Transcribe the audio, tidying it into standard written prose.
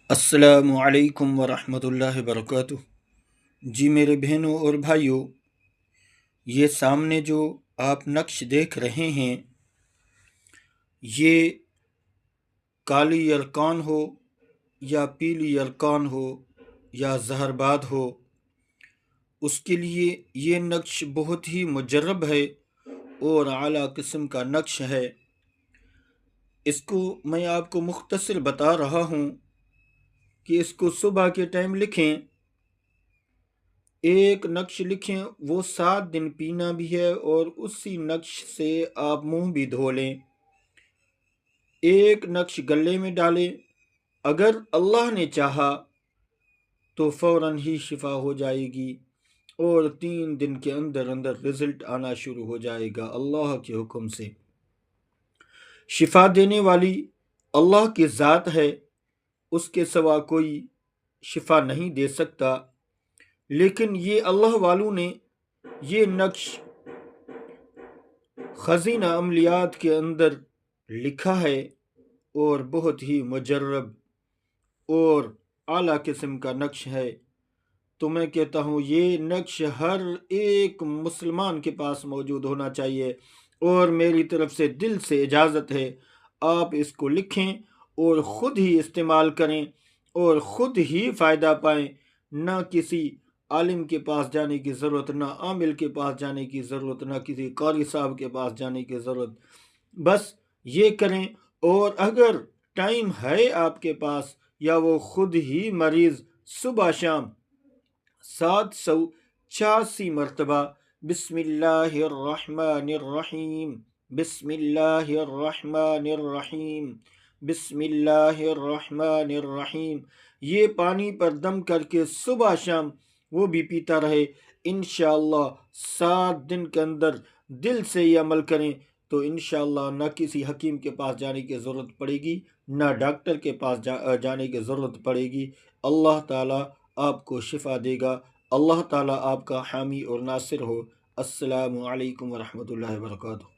السلام علیکم ورحمۃ اللہ وبرکاتہ۔ جی میرے بہنوں اور بھائیوں، یہ سامنے جو آپ نقش دیکھ رہے ہیں، یہ کالی یرکان ہو یا پیلی یرکان ہو یا زہرباد ہو، اس کے لیے یہ نقش بہت ہی مجرب ہے اور اعلیٰ قسم کا نقش ہے۔ اس کو میں آپ کو مختصر بتا رہا ہوں کہ اس کو صبح کے ٹائم لکھیں، ایک نقش لکھیں، وہ 7 دن پینا بھی ہے اور اسی نقش سے آپ منہ بھی دھو لیں۔ ایک نقش گلے میں ڈالیں، اگر اللہ نے چاہا تو فوراً ہی شفا ہو جائے گی اور 3 دن کے اندر اندر رزلٹ آنا شروع ہو جائے گا اللہ کے حکم سے۔ شفا دینے والی اللہ کی ذات ہے، اس کے سوا کوئی شفا نہیں دے سکتا، لیکن یہ اللہ والوں نے یہ نقش خزینہ عملیات کے اندر لکھا ہے اور بہت ہی مجرب اور اعلیٰ قسم کا نقش ہے۔ تو میں کہتا ہوں یہ نقش ہر ایک مسلمان کے پاس موجود ہونا چاہیے، اور میری طرف سے دل سے اجازت ہے آپ اس کو لکھیں اور خود ہی استعمال کریں اور خود ہی فائدہ پائیں، نہ کسی عالم کے پاس جانے کی ضرورت، نہ عامل کے پاس جانے کی ضرورت، نہ کسی قاری صاحب کے پاس جانے کی ضرورت۔ بس یہ کریں، اور اگر ٹائم ہے آپ کے پاس یا وہ خود ہی مریض صبح شام 786 مرتبہ بسم اللہ الرحمن الرحیم، بسم اللہ الرحمن الرحیم، بسم اللہ الرحمن الرحیم، یہ پانی پر دم کر کے صبح شام وہ بھی پیتا رہے۔ انشاءاللہ 7 دن کے اندر دل سے یہ عمل کریں تو انشاءاللہ نہ کسی حکیم کے پاس جانے کی ضرورت پڑے گی، نہ ڈاکٹر کے پاس جانے کی ضرورت پڑے گی۔ اللہ تعالیٰ آپ کو شفا دے گا۔ اللہ تعالیٰ آپ کا حامی اور ناصر ہو۔ السلام علیکم ورحمۃ اللہ وبرکاتہ۔